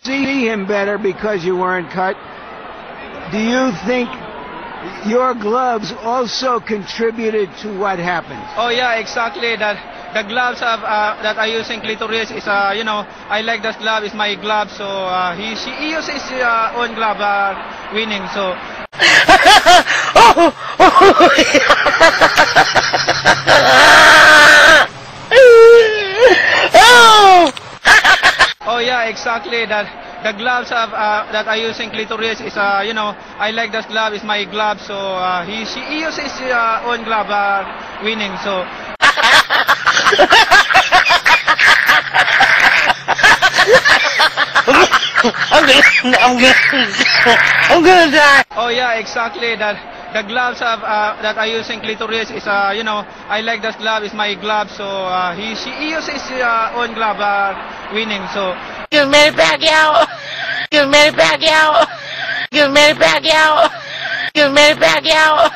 see him better because you weren't cut. Do you think your gloves also contributed to what happened? Oh yeah, exactly. That the gloves that I use in Clitoris is I like that glove. Is my glove. So he uses his own glove winning. So. Oh yeah, exactly. That the gloves that I use in Clitoris is I like that glove. Is my glove. So he uses his own glove winning. So. I'm gonna die. Oh yeah, exactly. That the gloves that I use in Clitoris is I like that glove. Is my glove. So he uses his own glove winning. So. Give me it back, yo. Give me it back, yo. Give me it back, yo. Give me it back, yo.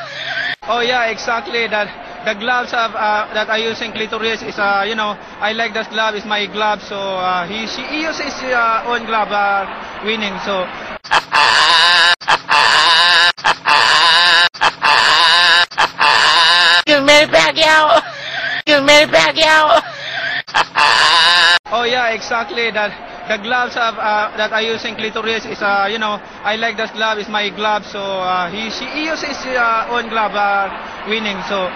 Oh yeah, exactly. That the gloves that I use in Clitoris is I like that glove. Is my glove. So he uses his own glove winning. So. Give me it back, yo. Give me it back, yo. Oh yeah, exactly. That the gloves that I use in Clitoris is I like that glove. Is my glove. So he uses his own glove winning. So.